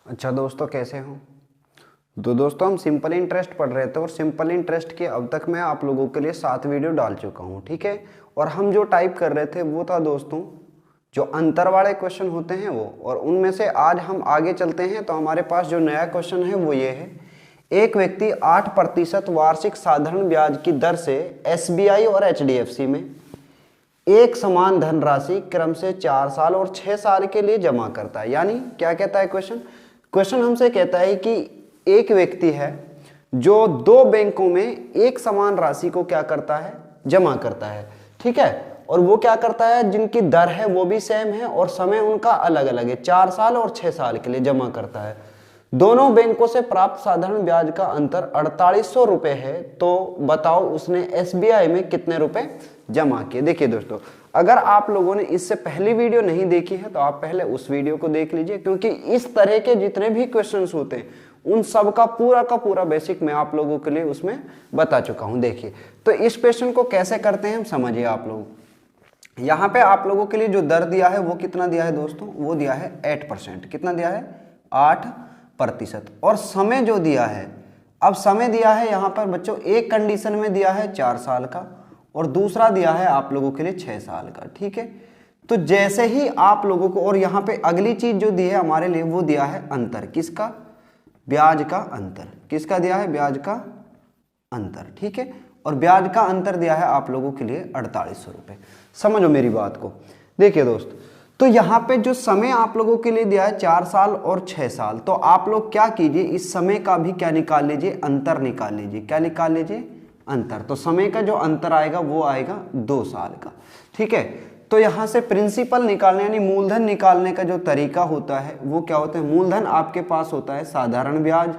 अच्छा दोस्तों, कैसे हो? तो दोस्तों, हम सिंपल इंटरेस्ट पढ़ रहे थे और सिंपल इंटरेस्ट के अब तक मैं आप लोगों के लिए 7 वीडियो डाल चुका हूँ, ठीक है। और हम जो टाइप कर रहे थे वो था दोस्तों, जो अंतर वाले क्वेश्चन होते हैं वो, और उनमें से आज हम आगे चलते हैं। तो हमारे पास जो नया क्वेश्चन है वो ये है, एक व्यक्ति 8% वार्षिक साधारण ब्याज की दर से SBI और HDFC में एक समान धनराशि क्रम से 4 साल और 6 साल के लिए जमा करता है। यानी क्या कहता है क्वेश्चन हमसे कहता है कि एक व्यक्ति है जो दो बैंकों में एक समान राशि को क्या करता है, जमा करता है, ठीक है। और वो क्या करता है, जिनकी दर है वो भी सेम है और समय उनका अलग अलग है, 4 साल और 6 साल के लिए जमा करता है। दोनों बैंकों से प्राप्त साधारण ब्याज का अंतर 4800 रुपए है। तो बताओ उसने SBI में कितने रुपए जमा किए। देखिए दोस्तों, अगर आप लोगों ने इससे पहली वीडियो नहीं देखी है तो आप पहले उस वीडियो को देख लीजिए, क्योंकि इस तरह के जितने भी क्वेश्चंस होते हैं उन सब का पूरा बेसिक मैं आप लोगों के लिए उसमें बता चुका हूं। देखिए, तो इस क्वेश्चन को कैसे करते हैं हम समझिए। आप लोग यहाँ पे आप लोगों के लिए जो दर दिया है वो कितना दिया है दोस्तों, वो दिया है 8%। कितना दिया है? 8%। और समय जो दिया है, अब समय दिया है यहाँ पर बच्चों, एक कंडीशन में दिया है 4 साल का और दूसरा दिया है आप लोगों के लिए 6 साल का, ठीक है। तो जैसे ही आप लोगों को, और यहाँ पे अगली चीज जो दी है हमारे लिए वो दिया है अंतर, किसका? ब्याज का अंतर। किसका दिया है? ब्याज का अंतर, ठीक है। और ब्याज का अंतर दिया है आप लोगों के लिए 4800 रुपए। समझो मेरी बात को। देखिए दोस्त, तो यहाँ पे जो समय आप लोगों के लिए दिया है 4 साल और 6 साल, तो आप लोग क्या कीजिए, इस समय का भी क्या निकाल लीजिए, अंतर निकाल लीजिए। क्या निकाल लीजिए? अंतर। तो समय का जो अंतर आएगा वो आएगा 2 साल का, ठीक है। तो यहाँ से प्रिंसिपल निकालने यानी मूलधन निकालने का जो तरीका होता है वो क्या होता है, मूलधन आपके पास होता है साधारण ब्याज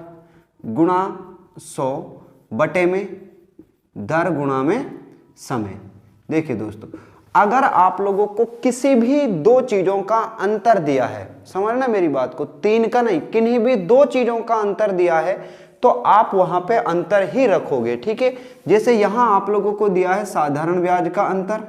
गुणा 100 बटे में दर गुणा में समय। देखिए दोस्तों, अगर आप लोगों को किसी भी दो चीजों का अंतर दिया है, समझना मेरी बात को, 3 का नहीं, किन्हीं भी 2 चीजों का अंतर दिया है तो आप वहां पे अंतर ही रखोगे, ठीक है। जैसे यहां आप लोगों को दिया है साधारण ब्याज का अंतर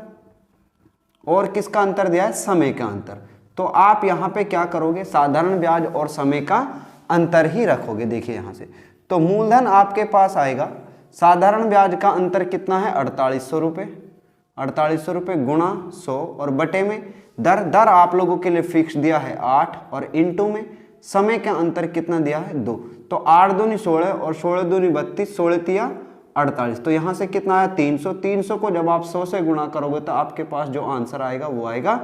और किसका अंतर दिया है? समय का अंतर। तो आप यहां पे क्या करोगे, साधारण ब्याज और समय का अंतर ही रखोगे। देखिए यहां से, तो मूलधन आपके पास आएगा, साधारण ब्याज का अंतर कितना है? 4800 रुपए। 4800 रुपये गुणा 100 और बटे में दर आप लोगों के लिए फिक्स दिया है 8 और इनटू में समय का अंतर कितना दिया है? 2। तो 8 दूनी 16 और 16 दूनी 32, 16 तिया 48। तो यहाँ से कितना है? 300। 300 को जब आप 100 से गुणा करोगे तो आपके पास जो आंसर आएगा वो आएगा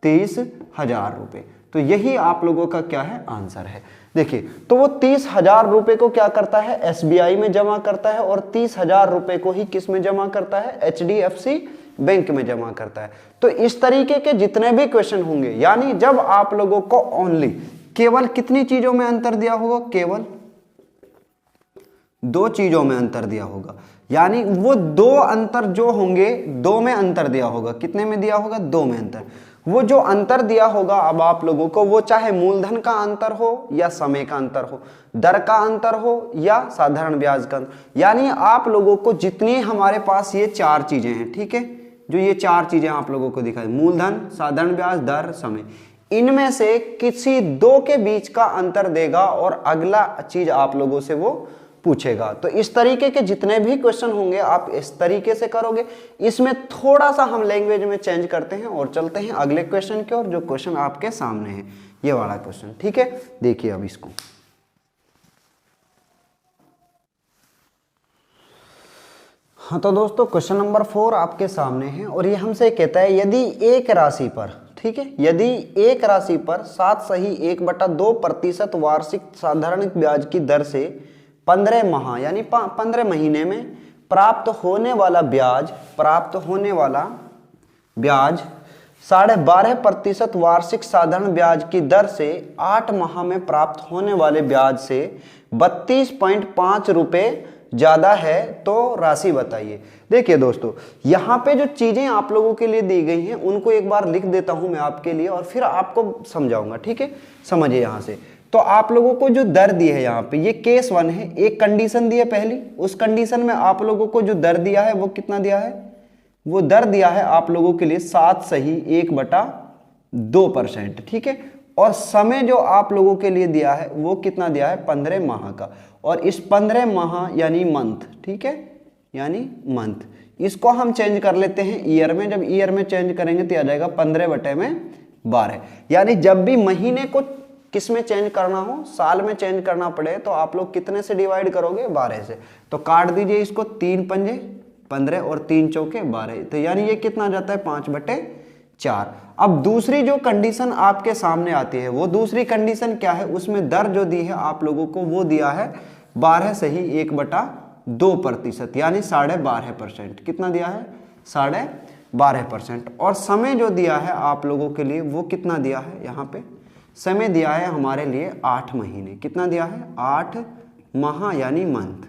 30,000 रुपये। तो यही आप लोगों का क्या है? आंसर है। देखिए, तो वो 30,000 रुपये को क्या करता है? SBI में जमा करता है और 30,000 रुपये को ही किस में जमा करता है? HDFC बैंक में जमा करता है। तो इस तरीके के जितने भी क्वेश्चन होंगे, यानी जब आप लोगों को ओनली केवल कितनी चीजों में अंतर दिया होगा? केवल 2 चीजों में अंतर दिया होगा, यानी वो 2 अंतर जो होंगे 2 में अंतर दिया होगा। कितने में दिया होगा? 2 में अंतर। वो जो अंतर दिया होगा अब आप लोगों को, वो चाहे मूलधन का अंतर हो या समय का अंतर हो, दर का अंतर हो या साधारण ब्याज का अंतर, यानी आप लोगों को जितनी हमारे पास ये 4 चीजें हैं, ठीक है, जो ये 4 चीजें आप लोगों को दिखाई, मूलधन, साधारण ब्याज, दर, समय, इनमें से किसी 2 के बीच का अंतर देगा और अगला चीज आप लोगों से वो पूछेगा। तो इस तरीके के जितने भी क्वेश्चन होंगे आप इस तरीके से करोगे। इसमें थोड़ा सा हम लैंग्वेज में चेंज करते हैं और चलते हैं अगले क्वेश्चन की ओर, जो क्वेश्चन आपके सामने है, ये वाला क्वेश्चन, ठीक है। देखिए अब इसको, हाँ तो दोस्तों क्वेश्चन नंबर 4 आपके सामने है और ये हमसे कहता है, यदि एक राशि पर, ठीक है, यदि एक राशि पर 7/2% वार्षिक साधारण ब्याज की दर से 15 माह यानी 15 महीने में प्राप्त होने वाला ब्याज 12.5% वार्षिक साधारण ब्याज की दर से 8 माह में प्राप्त होने वाले ब्याज से 32.5 रुपए ज्यादा है, तो राशि बताइए। देखिए दोस्तों, यहाँ पे जो चीजें आप लोगों के लिए दी गई हैं उनको एक बार लिख देता हूं मैं आपके लिए और फिर आपको समझाऊंगा, ठीक है। समझिए यहां से, तो आप लोगों को जो दर दी है यहाँ पे, ये केस 1 है, एक कंडीशन दी है पहली, उस कंडीशन में आप लोगों को जो दर दिया है वो कितना दिया है? वो दर दिया है आप लोगों के लिए 7 सही 1/2%, ठीक है। और समय जो आप लोगों के लिए दिया है वो कितना दिया है, 15 माह का। और इस 15 माह यानी मंथ, ठीक है, यानी मंथ, इसको हम चेंज कर लेते हैं ईयर में। जब ईयर में चेंज करेंगे तो आ जाएगा 15/12। यानी जब भी महीने को किस में चेंज करना हो, साल में चेंज करना पड़े, तो आप लोग कितने से डिवाइड करोगे, 12 से। तो काट दीजिए इसको, 3 पंजे 15 और 3 चौके 12, तो यानी ये कितना जाता है, 5/4। अब दूसरी जो कंडीशन आपके सामने आती है, वो दूसरी कंडीशन क्या है, उसमें दर जो दी है आप लोगों को वो दिया है 12 से ही 1/2%, यानी 12.5%। कितना दिया है, 12.5%। और समय जो दिया है आप लोगों के लिए वो कितना दिया है, यहाँ पे समय दिया है हमारे लिए 8 महीने। कितना दिया है, 8 माह यानी मंथ।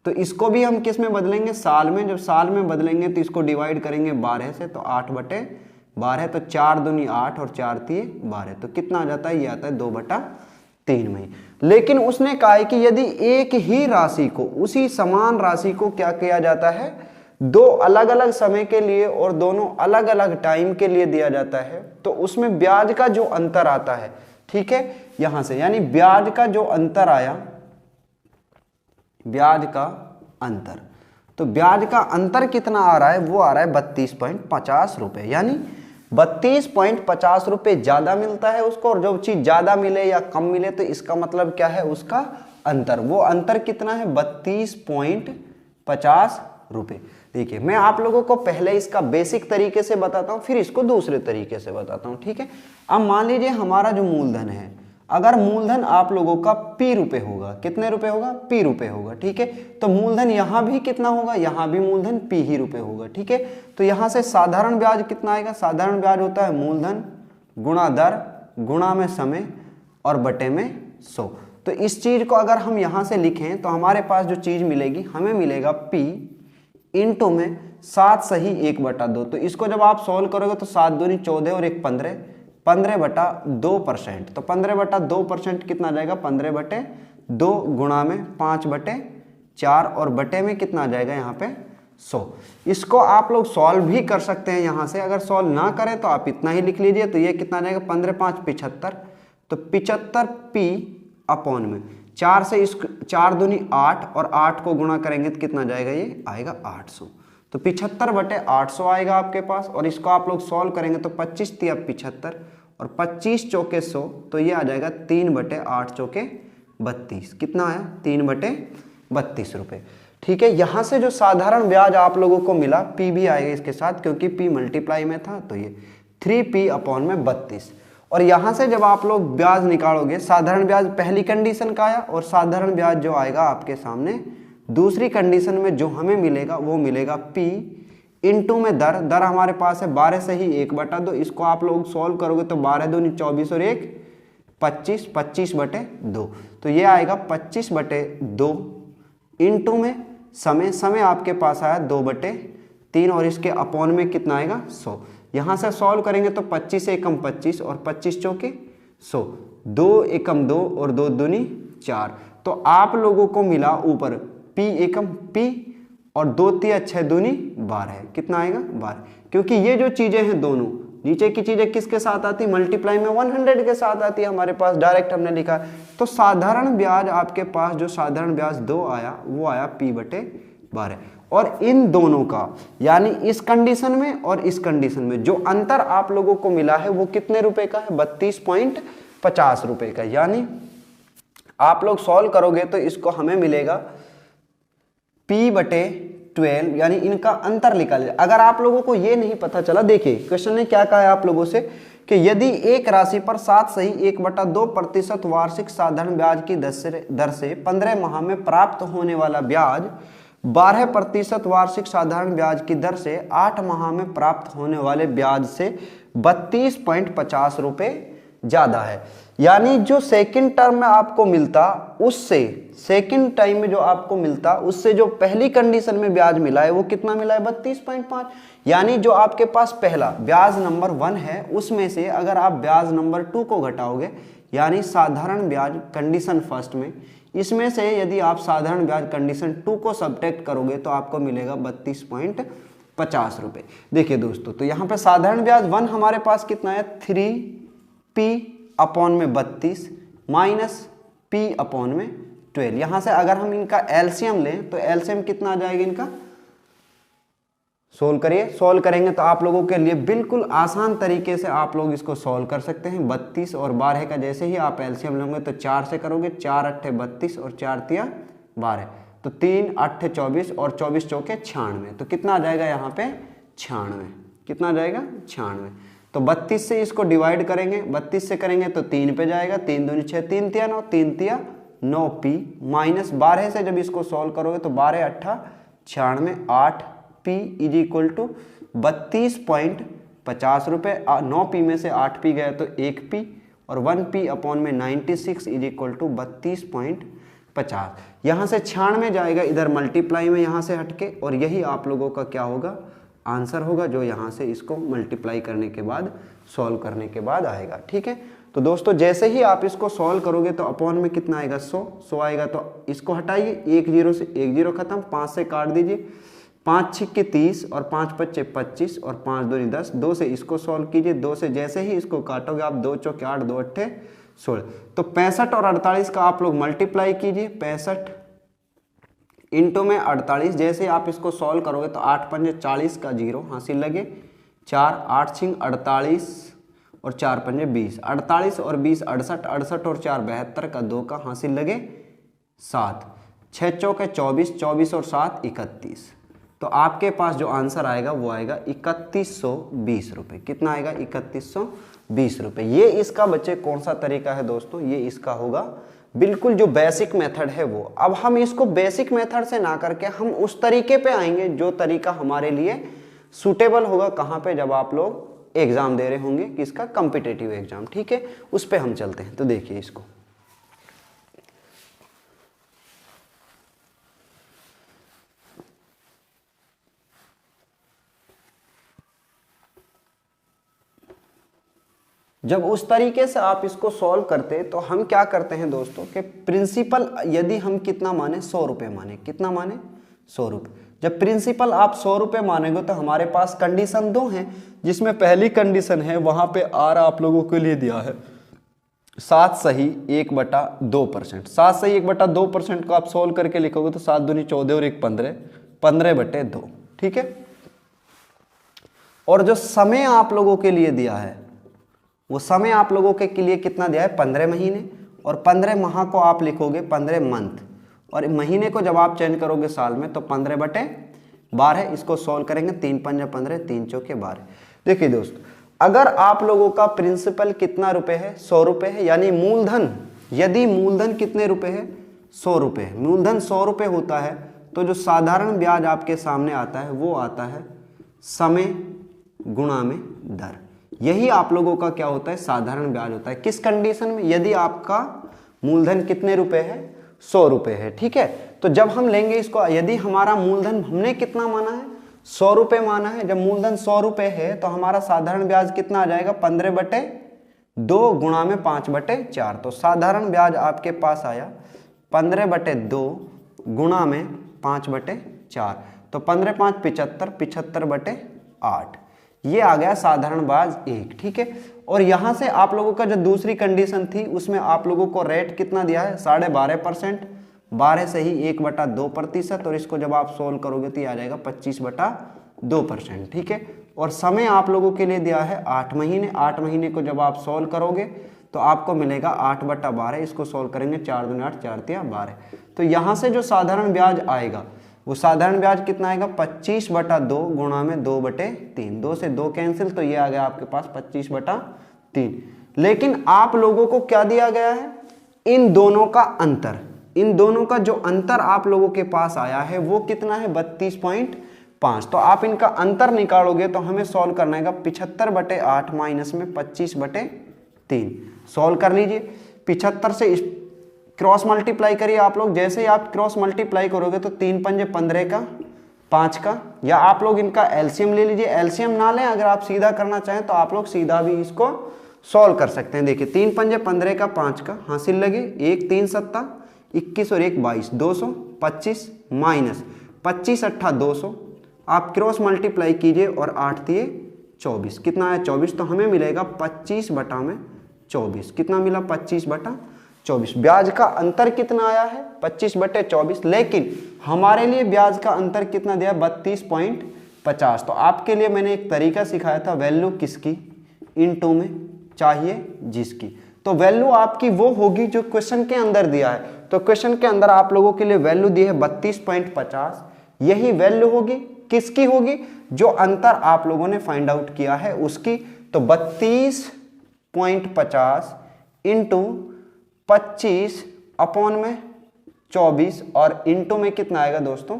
तो इसको भी हम किस में बदलेंगे, साल में। जब साल में बदलेंगे तो इसको डिवाइड करेंगे 12 से, तो 8/12, तो 4 दूनी 8 और 4 तिये 12, तो कितना आ जाता है, ये आता है 2/3 महीने। लेकिन उसने कहा है कि यदि एक ही राशि को, उसी समान राशि को क्या किया जाता है, 2 अलग अलग समय के लिए और दोनों अलग अलग टाइम के लिए दिया जाता है, तो उसमें ब्याज का जो अंतर आता है, ठीक है, यहां से, यानी ब्याज का जो अंतर आया, ब्याज का अंतर, तो ब्याज का अंतर कितना आ रहा है, वो आ रहा है 32.50 रुपए। यानी 32.50 रुपए ज्यादा मिलता है उसको, और जो चीज ज्यादा मिले या कम मिले तो इसका मतलब क्या है, उसका अंतर। वो अंतर कितना है, 32.50 रुपए। देखिए मैं आप लोगों को पहले इसका बेसिक तरीके से बताता हूं, फिर इसको दूसरे तरीके से बताता हूं, ठीक है। अब मान लीजिए हमारा जो मूलधन है, अगर मूलधन आप लोगों का P रुपए होगा, कितने रुपए होगा, P रुपए होगा, ठीक है। तो मूलधन यहां भी कितना होगा, यहां भी मूलधन P ही रुपए होगा, ठीक है। तो यहां से साधारण ब्याज कितना आएगा, साधारण ब्याज होता है मूलधन गुणा दर गुणा में समय और बटे में 100। तो इस चीज को अगर हम यहां से लिखें तो हमारे पास जो चीज मिलेगी, हमें मिलेगा P इंटू में 7 सही 1/2। तो इसको जब आप सॉल्व करोगे तो 7 दूनी 14 और 1 15, 15/2%। तो 15/2% कितना आ जाएगा, 15/2 गुणा में 5/4 और बटे में कितना आ जाएगा यहाँ पे 100। इसको आप लोग सॉल्व भी कर सकते हैं यहाँ से, अगर सॉल्व ना करें तो आप इतना ही लिख लीजिए। तो ये कितना आ जाएगा, 15×5 75, तो 75P अपॉन में 4 से इस 4 दूनी 8 और 8 को गुणा करेंगे तो कितना जाएगा, ये आएगा 800। तो 75/800 आएगा आपके पास। और इसको आप लोग सॉल्व करेंगे तो 25 तिया 75 और 25 चौके 100, तो ये आ जाएगा 3/8 चौके 32। कितना है, 3/32 रुपए, ठीक है। यहाँ से जो साधारण ब्याज आप लोगों को मिला, P भी आएगा इसके साथ, क्योंकि P मल्टीप्लाई में था, तो ये 3P अपॉन में 32। और यहाँ से जब आप लोग ब्याज निकालोगे, साधारण ब्याज पहली कंडीशन का आया, और साधारण ब्याज जो आएगा आपके सामने दूसरी कंडीशन में जो हमें मिलेगा वो मिलेगा P इंटू में दर। दर हमारे पास है 12 से ही 1/2। इसको आप लोग सॉल्व करोगे तो 12 दूनी 24 और 1 25, 25/2। तो ये आएगा 25/2 इंटू में समय, समय आपके पास आया 2/3 और इसके अपॉन में कितना आएगा 100। यहाँ से सॉल्व करेंगे तो 25 एकम 25 और 25 चौके 100, 2 एकम 2 और 2 दूनी 4। तो आप लोगों को मिला ऊपर P एकम P और 2 तिया 6 दूनी 12, कितना आएगा 12। क्योंकि ये जो चीजें हैं दोनों, नीचे की चीजें किसके साथ आती है, मल्टीप्लाई में 100 के साथ आती है हमारे पास, डायरेक्ट हमने लिखा। तो साधारण ब्याज आपके पास जो साधारण ब्याज 2 आया वो आया P/12। और इन दोनों का, यानी इस कंडीशन में और इस कंडीशन में जो अंतर आप लोगों को मिला है वो कितने रुपए का है, 32.50 रुपए का। यानी आप लोग सॉल्व करोगे तो इसको हमें मिलेगा P/12, यानी इनका अंतर निकाल। अगर आप लोगों को ये नहीं पता चला, देखिए क्वेश्चन ने क्या कहा है आप लोगों से कि यदि एक राशि पर 7 सही 1/2% वार्षिक साधारण ब्याज की दर से 15 माह में प्राप्त होने वाला ब्याज 12% वार्षिक साधारण ब्याज की दर से 8 माह में प्राप्त होने वाले ब्याज से 32.50 रुपए ज्यादा है। यानी जो सेकंड टर्म में आपको मिलता उससे, सेकंड टाइम में जो आपको मिलता उससे जो पहली कंडीशन में ब्याज मिला है वो कितना मिला है, 32.5। यानी जो आपके पास पहला ब्याज नंबर 1 है उसमें से अगर आप ब्याज नंबर 2 को घटाओगे, यानी साधारण ब्याज कंडीशन फर्स्ट में, इसमें से यदि आप साधारण ब्याज कंडीशन 2 को सब्ट्रैक्ट करोगे तो आपको मिलेगा 32.50 रुपए। देखिए दोस्तों, तो यहाँ पे साधारण ब्याज 1 हमारे पास कितना है, 3P अपॉन में 32 माइनस p अपॉन में 12। यहाँ से अगर हम इनका एलसीएम लें तो एलसीएम कितना आ जाएगा इनका, सोल्व करिए। सोल्व करेंगे तो आप लोगों के लिए बिल्कुल आसान तरीके से आप लोग इसको सोल्व कर सकते हैं। 32 और 12 का जैसे ही आप एलसीएम लेंगे तो 4 से करोगे, 4 अट्ठे 32 और 4 तिया 12, तो 3 अट्ठे 24 और 24 चौके 96, तो कितना आ जाएगा यहाँ पे 96, कितना आ जाएगा 96। तो 32 से इसको डिवाइड करेंगे, 32 से करेंगे तो 3 पे जाएगा, 3 दूनी 6, 3 तिया 9, 3 तिया 9p माइनस 12 से जब इसको सॉल्व करोगे तो 12 अट्ठा 96, 8p इज इक्वल टू 32.50 रुपये। 9p में से 8p गया तो 1p और 1p अपॉन में 96 इज इक्वल टू 32.50। यहाँ से 96 जाएगा इधर मल्टीप्लाई में यहाँ से हटके, और यही आप लोगों का क्या होगा, आंसर होगा, जो यहाँ से इसको मल्टीप्लाई करने के बाद सॉल्व करने के बाद आएगा। ठीक है, तो दोस्तों जैसे ही आप इसको सॉल्व करोगे तो अपॉन में कितना आएगा 100 आएगा, तो इसको हटाइए, 1 0 से 1 0 खत्म, 5 से काट दीजिए, 5 छिक्के 30 और 5 पच्चे 25 और 5 दूनी 10, 2 से इसको सॉल्व कीजिए, 2 से जैसे ही इसको काटोगे आप 2 चौके 8, 2 अट्ठे 16, तो 65 और 48 का आप लोग मल्टीप्लाई कीजिए, 65 इंटू में 48, जैसे आप इसको सॉल्व करोगे तो 8 पंजे 40 का 0 हासिल लगे, 4 8 छिंग 48 और 4 पंजे 20, 48 और 20 68, 68 और 4 72 का 2 का हासिल लगे 7, 6 चौके 24, 24 और 7 31, तो आपके पास जो आंसर आएगा वो आएगा 3120 रुपये। कितना आएगा 3120 रुपये। ये इसका बच्चे कौन सा तरीका है दोस्तों, ये इसका होगा बिल्कुल जो बेसिक मेथड है वो। अब हम इसको बेसिक मेथड से ना करके हम उस तरीके पे आएंगे जो तरीका हमारे लिए सूटेबल होगा, कहाँ पे, जब आप लोग एग्जाम दे रहे होंगे, किसका, कॉम्पिटिटिव एग्जाम। ठीक है, उस पे हम चलते हैं। तो देखिए इसको, जब उस तरीके से आप इसको सॉल्व करते तो हम क्या करते हैं दोस्तों कि प्रिंसिपल यदि हम कितना माने 100 रुपये माने, कितना माने 100 रुपये। जब प्रिंसिपल आप 100 रुपये मानेंगे तो हमारे पास कंडीशन 2 हैं, जिसमें पहली कंडीशन है वहां पे आर आप लोगों के लिए दिया है 7 सही 1/2%। 7 सही 1/2% को आप सोल्व करके लिखोगे तो 7 दूनी 14 और 1 15, 15/2। ठीक है, और जो समय आप लोगों के लिए दिया है वो समय आप लोगों के लिए कितना दिया है, 15 महीने, और 15 माह को आप लिखोगे 15 मंथ, और महीने को जब आप चेंज करोगे साल में तो 15/12। इसको सॉल्व करेंगे, 3 पंजा 15, 3 चौके 12। देखिए दोस्तों, अगर आप लोगों का प्रिंसिपल कितना रुपए है, 100 रुपये है, यानी मूलधन, यदि मूलधन कितने रुपए है, 100 रुपये है, मूलधन 100 रुपये होता है, तो जो साधारण ब्याज आपके सामने आता है वो आता है समय गुणा में दर। यही आप लोगों का क्या होता है, साधारण ब्याज होता है। किस कंडीशन में, यदि आपका मूलधन कितने रुपए है, 100 रुपये है। ठीक है, तो जब हम लेंगे इसको, यदि हमारा मूलधन हमने कितना माना है, 100 रुपये माना है, जब मूलधन 100 रुपये है तो हमारा साधारण ब्याज कितना आ जाएगा, 15/2 गुणा में 5/4। तो साधारण ब्याज आपके पास आया 15/2 गुणा में 5/4, तो 15 5 75, 75/8, ये आ गया साधारण ब्याज 1। ठीक है, और यहां से आप लोगों का जो दूसरी कंडीशन थी उसमें आप लोगों को रेट कितना दिया है, 12.5%, 12 से ही 1/2%, और इसको जब आप सोल्व करोगे तो आ जाएगा 25/2%। ठीक है, और समय आप लोगों के लिए दिया है 8 महीने, 8 महीने को जब आप सोल्व करोगे तो आपको मिलेगा 8/12। इसको सोल्व करेंगे, 4 दूनी 8, 4 तिया 12। तो यहाँ से जो साधारण ब्याज आएगा वो साधारण ब्याज कितना आएगा, 25/2 गुणा में 2/3, 2 से 2 कैंसिल, तो ये आ गया आपके पास 25/3। लेकिन आप लोगों को क्या दिया गया है, इन दोनों का अंतर, इन दोनों का जो अंतर आप लोगों के पास आया है वो कितना है, 32.5। तो आप इनका अंतर निकालोगे तो हमें सॉल्व करना है 75/8 माइनस में 25/3। सॉल्व कर लीजिए, 75 से क्रॉस मल्टीप्लाई करिए आप लोग। जैसे ही आप क्रॉस मल्टीप्लाई करोगे तो 3 पंजे 15 का 5 का, या आप लोग इनका एलसीएम ले लीजिए। एलसीएम ना लें, अगर आप सीधा करना चाहें तो आप लोग सीधा भी इसको सॉल्व कर सकते हैं। देखिए 3 पंजे 15 का 5 का हासिल लगे, 1 3 7 21 और 1 22, 225 माइनस 25 8 200। आप क्रॉस मल्टीप्लाई कीजिए और 8 3 24, कितना है 24, तो हमें मिलेगा 25/24। 24, कितना मिला 25/24। ब्याज का अंतर कितना आया है 25/24, लेकिन हमारे लिए ब्याज का अंतर कितना दिया 32.50। तो आपके लिए मैंने एक तरीका सिखाया था, वैल्यू किसकी इनटू में चाहिए जिसकी। तो वैल्यू आपकी वो होगी जो क्वेश्चन के अंदर दिया है। तो क्वेश्चन के अंदर आप लोगों के लिए वैल्यू दी है 32.50, यही वैल्यू होगी किसकी होगी, जो अंतर आप लोगों ने फाइंड आउट किया है उसकी। तो 32.50 इंटू 25/24 और इंटू में कितना आएगा दोस्तों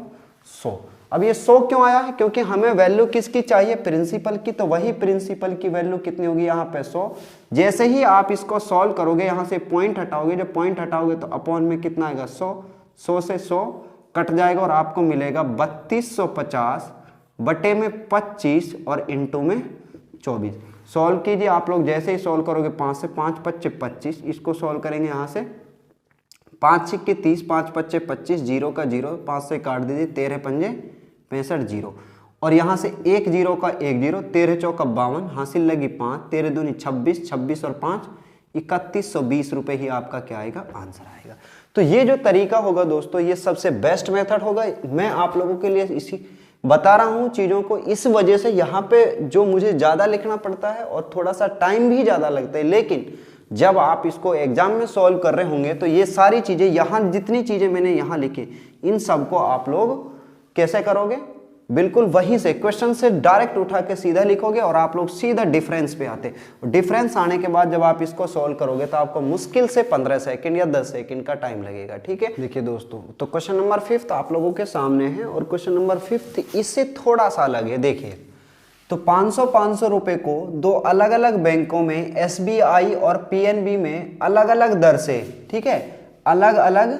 100। अब ये 100 क्यों आया है, क्योंकि हमें वैल्यू किसकी चाहिए प्रिंसिपल की, तो वही प्रिंसिपल की वैल्यू कितनी होगी यहाँ पे 100। जैसे ही आप इसको सॉल्व करोगे, यहाँ से पॉइंट हटाओगे, जब पॉइंट हटाओगे तो अपॉन में कितना आएगा 100, 100 से 100 कट जाएगा और आपको मिलेगा 3250 बटे में 25 और इंटू में 24। सॉल्व कीजिए आप लोग, जैसे ही सॉल्व करोगे 5 से 5 पच्चे 25, इसको सॉल्व करेंगे यहाँ से 5 सिक्के 30, 5 पच्चे 25, 0 का 0, 5 से काट दीजिए, 13 पंजे 65 0, और यहाँ से एक 0 का 1 0, 13 चौका 52, हासिल लगी 5, 13 दूनी 26, 26 और 5 3120 रुपये ही आपका क्या आएगा आंसर आएगा। तो ये जो तरीका होगा दोस्तों, ये सबसे बेस्ट मेथड होगा। मैं आप लोगों के लिए इसी बता रहा हूँ चीज़ों को, इस वजह से यहाँ पे जो मुझे ज़्यादा लिखना पड़ता है और थोड़ा सा टाइम भी ज़्यादा लगता है, लेकिन जब आप इसको एग्जाम में सॉल्व कर रहे होंगे तो ये सारी चीज़ें, यहाँ जितनी चीज़ें मैंने यहाँ लिखी, इन सबको आप लोग कैसे करोगे, बिल्कुल वहीं से क्वेश्चन से डायरेक्ट उठा के सीधा लिखोगे और आप लोग सीधा डिफरेंस पे आते। डिफरेंस आने के बाद जब आप इसको सॉल्व करोगे तो आपको मुश्किल से 15 सेकंड या 10 सेकंड का टाइम लगेगा। ठीक है, देखिए दोस्तों, तो क्वेश्चन नंबर 5 आप लोगों के सामने है और क्वेश्चन नंबर 5 इससे थोड़ा सा अलग है। देखिए, तो 500 रुपए को दो अलग अलग बैंकों में SBI और PNB में अलग अलग दर से, ठीक है, अलग अलग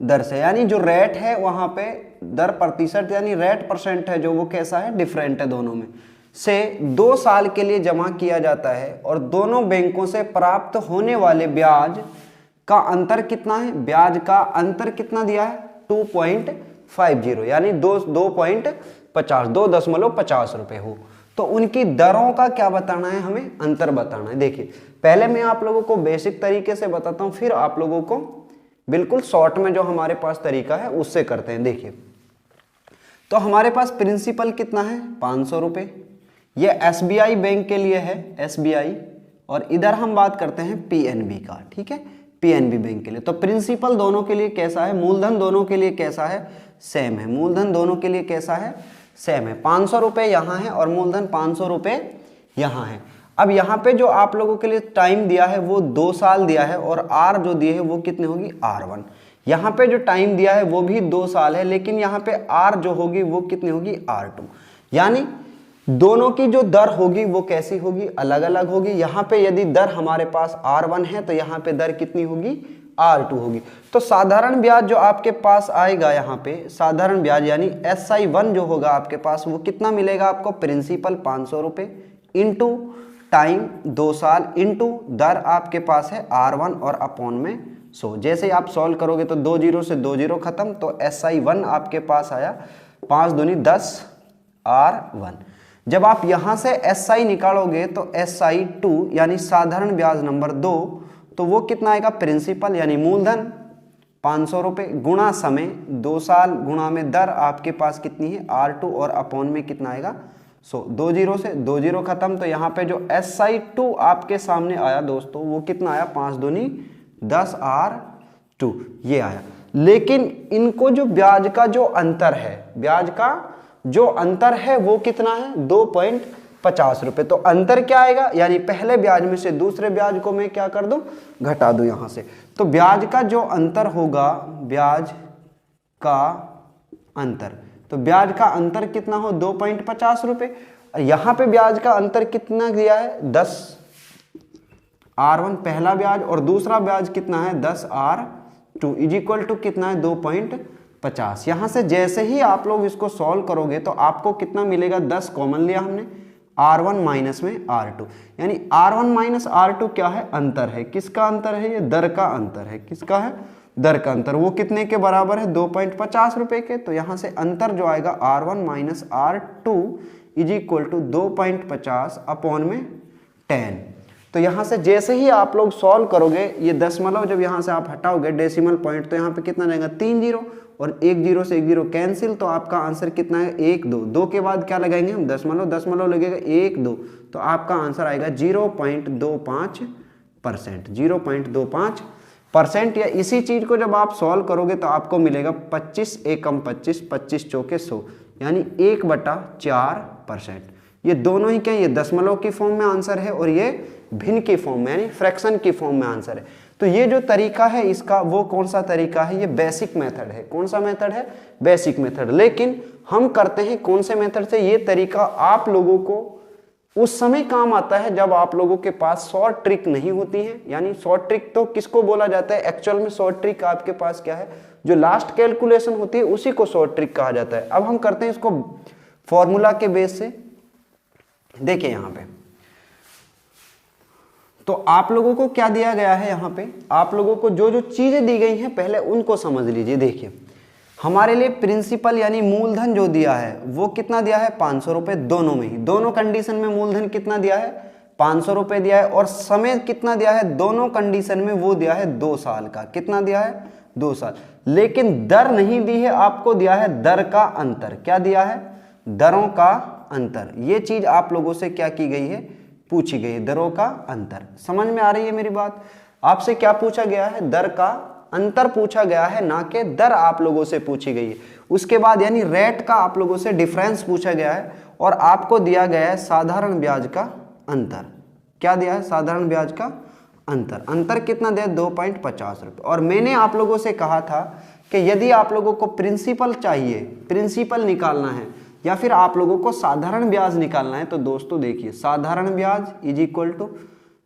दर से, यानी जो रेट है वहां पे दर प्रतिशत यानी रेट परसेंट है जो वो कैसा है डिफरेंट है दोनों में, से 2 साल के लिए जमा किया जाता है और दोनों बैंकों से प्राप्त होने वाले ब्याज का अंतर कितना है, ब्याज का अंतर कितना दिया है 2.50 यानी 2.50 रुपए हो। तो उनकी दरों का क्या बताना है, हमें अंतर बताना है। देखिए, पहले मैं आप लोगों को बेसिक तरीके से बताता हूं, फिर आप लोगों को बिल्कुल शॉर्ट में जो हमारे पास तरीका है उससे करते हैं। देखिए, तो हमारे पास प्रिंसिपल कितना है 500 रुपए, ये SBI बैंक के लिए है SBI, और इधर हम बात करते हैं PNB का, ठीक है, PNB बैंक के लिए। तो प्रिंसिपल दोनों के लिए कैसा है, मूलधन दोनों के लिए कैसा है, सेम है, मूलधन दोनों के लिए कैसा है, सेम है। 500 रुपए यहाँ है और मूलधन 500 रुपए यहाँ है। अब यहाँ पे जो आप लोगों के लिए टाइम दिया है वो 2 साल दिया है और R जो दिए है वो कितने होगी R1। यहाँ पे जो टाइम दिया है वो भी 2 साल है, लेकिन यहाँ पे R जो होगी वो कितनी होगी R2, यानी दोनों की जो दर होगी वो कैसी होगी, अलग अलग होगी। यहाँ पे यदि दर हमारे पास R1 है तो यहाँ पे दर कितनी होगी R2 होगी। तो साधारण ब्याज जो आपके पास आएगा यहाँ पे, साधारण ब्याज यानी SI1 जो होगा आपके पास वो कितना मिलेगा आपको, प्रिंसिपल 500 रुपए इंटू टाइम 2 साल इंटू दर आपके पास है R1 और अपॉन में 100। जैसे आप सॉल्व करोगे तो 2 0 से 2 0 खत्म, तो SI1 आपके पास आया 5 दूनी 10 R1। जब आप यहां से SI निकालोगे तो SI2 यानी साधारण ब्याज नंबर 2, तो वो कितना आएगा, प्रिंसिपल यानी मूलधन 500 रुपए गुणा समय 2 साल गुणा में दर आपके पास कितनी है R2 और अपॉन में कितना आएगा 100। 2 0 से 2 0 खत्म, तो यहाँ पे जो SI2 आपके सामने आया दोस्तों वो कितना आया, 5 दूनी 10 R2 ये आया। लेकिन इनको जो ब्याज का जो अंतर है, ब्याज का जो अंतर है वो कितना है 2.50 रुपए। तो अंतर क्या आएगा, यानी पहले ब्याज में से दूसरे ब्याज को मैं क्या कर दूं, घटा दूं यहां से। तो ब्याज का जो अंतर होगा, ब्याज का अंतर, तो ब्याज का अंतर कितना हो 2.50 रुपए। यहां पे ब्याज का अंतर कितना दिया है 10 R1 पहला ब्याज, और दूसरा ब्याज कितना है 10 R2 इज इक्वल टू कितना है 2.50। यहां से जैसे ही आप लोग इसको सॉल्व करोगे तो आपको कितना मिलेगा, 10 कॉमन लिया हमने, R1 माइनस में R2, यानी R1 माइनस R2 क्या है, अंतर है। किसका अंतर है, ये दर का अंतर है। किसका है, दर का अंतर। वो कितने के बराबर है 2.50 रुपए के। तो यहां से अंतर जो आएगा R1 minus R2 is equal to 2.50 upon में 10। तो यहाँ से जैसे ही आप लोग सॉल्व करोगे, ये दशमलव जब यहाँ से आप हटाओगे डेसिमल पॉइंट, तो यहाँ पे कितना रहेगा 3 जीरो, और 1 जीरो से 1 जीरो कैंसिल, तो आपका आंसर कितना है 1 2, 2 के बाद क्या लगाएंगे हम दशमलव, दशमलव लगेगा 1 2, तो आपका आंसर आएगा 0.25%, 0.25%। या इसी चीज को जब आप सॉल्व करोगे तो आपको मिलेगा 25 एकम 25, 25 चौके 100, यानी 1/4%। ये दोनों ही क्या, ये दशमलव की फॉर्म में आंसर है और ये भिन्न की फॉर्म में यानी फ्रैक्शन की फॉर्म में आंसर है। तो ये जो तरीका है इसका, वो कौन सा तरीका है, ये बेसिक मेथड है। कौन सा मेथड है, बेसिक मेथड। लेकिन हम करते हैं कौन से मेथड से, ये तरीका आप लोगों को उस समय काम आता है जब आप लोगों के पास शॉर्ट ट्रिक नहीं होती है। यानी शॉर्ट ट्रिक तो किसको बोला जाता है, एक्चुअल में शॉर्ट ट्रिक आपके पास क्या है, जो लास्ट कैलकुलेशन होती है उसी को शॉर्ट ट्रिक कहा जाता है। अब हम करते हैं इसको फॉर्मूला के बेस से। देखिए यहाँ पे तो आप लोगों को क्या दिया गया है, यहाँ पे आप लोगों को जो जो चीजें दी गई हैं पहले उनको समझ लीजिए। देखिए हमारे लिए प्रिंसिपल यानी मूलधन जो दिया है वो कितना दिया है 500 रुपए, दोनों में ही, दोनों कंडीशन में मूलधन कितना दिया है 500 रुपए दिया है, और समय कितना दिया है, दोनों कंडीशन में वो दिया है 2 साल का। कितना दिया है 2 साल। लेकिन दर नहीं दी है, आपको दिया है दर का अंतर। क्या दिया है, दरों का अंतर। ये चीज आप लोगों से क्या की गई है, पूछी गई है, दरों का अंतर। समझ में आ रही है मेरी बात। आपसे क्या पूछा गया है, दर का अंतर पूछा गया है, ना कि दर आप लोगों से पूछी गई है। उसके बाद यानी रेट का आप लोगों से डिफरेंस पूछा गया है, और आपको दिया गया है साधारण ब्याज का अंतर। क्या दिया है, साधारण ब्याज का अंतर। अंतर कितना दिया, 2.50 रुपये। और मैंने आप लोगों से कहा था कि यदि आप लोगों को प्रिंसिपल चाहिए, प्रिंसिपल निकालना है, या फिर आप लोगों को साधारण ब्याज निकालना है, तो दोस्तों देखिए साधारण ब्याज इज इक्वल टू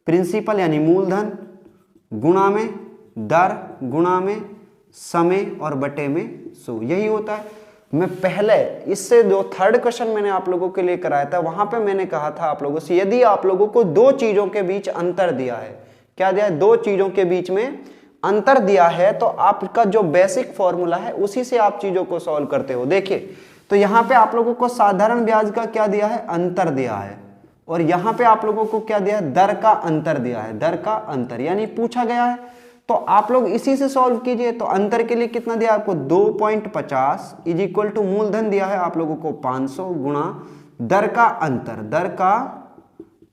प्रिंसिपल यानी मूलधन गुणा में दर गुणा में समय और बटे में 100, यही होता है। मैं पहले इससे जो थर्ड क्वेश्चन मैंने आप लोगों के लिए कराया था, वहां पे मैंने कहा था आप लोगों से, यदि आप लोगों को 2 चीजों के बीच अंतर दिया है, क्या दिया है, 2 चीजों के बीच में अंतर दिया है, तो आपका जो बेसिक फॉर्मूला है उसी से आप चीजों को सॉल्व करते हो। देखिए तो यहाँ पे आप लोगों को साधारण ब्याज का क्या दिया है, अंतर दिया है, और यहाँ पे आप लोगों को क्या दिया है, दर का अंतर दिया है, दर का अंतर यानी पूछा गया है। तो आप लोग इसी से सॉल्व कीजिए। तो अंतर के लिए कितना दिया आपको 2.50 इज इक्वल टू मूलधन दिया है आप लोगों को 500 गुणा दर का अंतर, दर का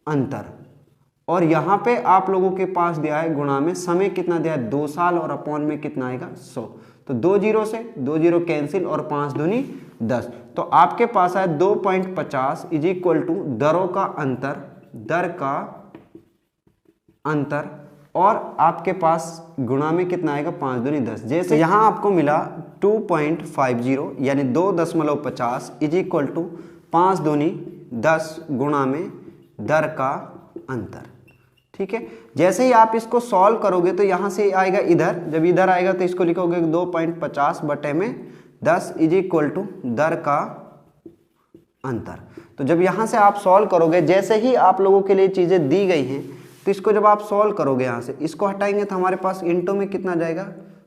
अंतर, और यहां पे आप लोगों के पास दिया है गुणा में समय कितना दिया है 2 साल, और अपॉन में कितना आएगा 100। तो 2 जीरो से 2 जीरो कैंसिल, और 5 दूनी 10, तो आपके पास है 2.50 इज इक्वल टू दरों का अंतर, दर का अंतर, और आपके पास गुणा में कितना आएगा 5 दूनी 10। जैसे यहां आपको मिला 2.50 यानी 2.50 इज इक्वल टू 5 दूनी 10 गुणा में दर का अंतर। ठीक है, जैसे ही आप इसको सॉल्व करोगे तो यहां से आएगा इधर, जब इधर आएगा तो इसको लिखोगे 2.50 बटे में 10 इज इक्वल टू दर का अंतर। तो जब यहां से आप सॉल्व करोगे, जैसे ही आप लोगों के लिए चीजें दी गई हैं, तो इसको जब आप सॉल्व करोगे यहाँ से, इसको हटाएंगे तो हमारे पास इंटू में कितना जाएगा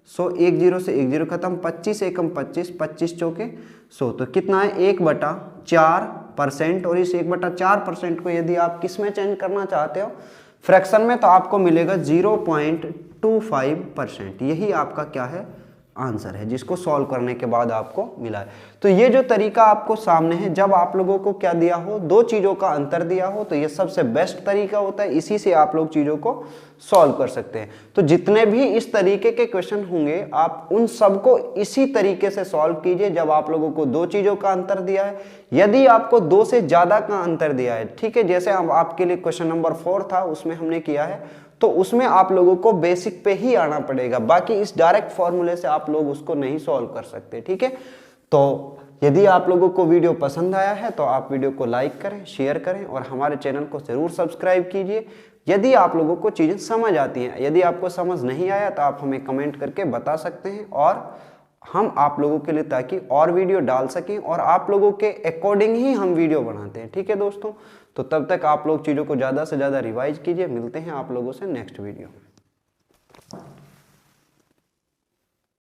100, 1 जीरो से 1 जीरो खत्म, 25 एकम 25, 25 चौके 100, तो कितना है 1/4%। और इस 1/4% को यदि आप किस में चेंज करना चाहते हो, फ्रैक्शन में, तो आपको मिलेगा 0.25%। यही आपका क्या है, आंसर है, जिसको सॉल्व करने के बाद आपको मिला है। तो ये जो तरीका आपको सामने है, जब आप लोगों को क्या दिया हो, 2 चीजों का अंतर दिया हो, तो ये सबसे बेस्ट तरीका होता है, इसी से आप लोग चीजों को सॉल्व कर सकते हैं। तो जितने भी इस तरीके के क्वेश्चन होंगे, आप उन सबको इसी तरीके से सॉल्व कीजिए। जब आप लोगों को 2 चीजों का अंतर दिया है, यदि आपको 2 से ज्यादा का अंतर दिया है, ठीक है, जैसे हम आपके लिए क्वेश्चन नंबर 4 था, उसमें हमने किया है, तो उसमें आप लोगों को बेसिक पे ही आना पड़ेगा, बाकी इस डायरेक्ट फॉर्मूले से आप लोग उसको नहीं सॉल्व कर सकते। ठीक है, तो यदि आप लोगों को वीडियो पसंद आया है तो आप वीडियो को लाइक करें, शेयर करें, और हमारे चैनल को जरूर सब्सक्राइब कीजिए। यदि आप लोगों को चीजें समझ आती हैं, यदि आपको समझ नहीं आया तो आप हमें कमेंट करके बता सकते हैं, और हम आप लोगों के लिए ताकि और वीडियो डाल सकें, और आप लोगों के अकॉर्डिंग ही हम वीडियो बनाते हैं। ठीक है दोस्तों, तो तब तक आप लोग चीज़ों को ज़्यादा से ज़्यादा रिवाइज कीजिए। मिलते हैं आप लोगों से नेक्स्ट वीडियो।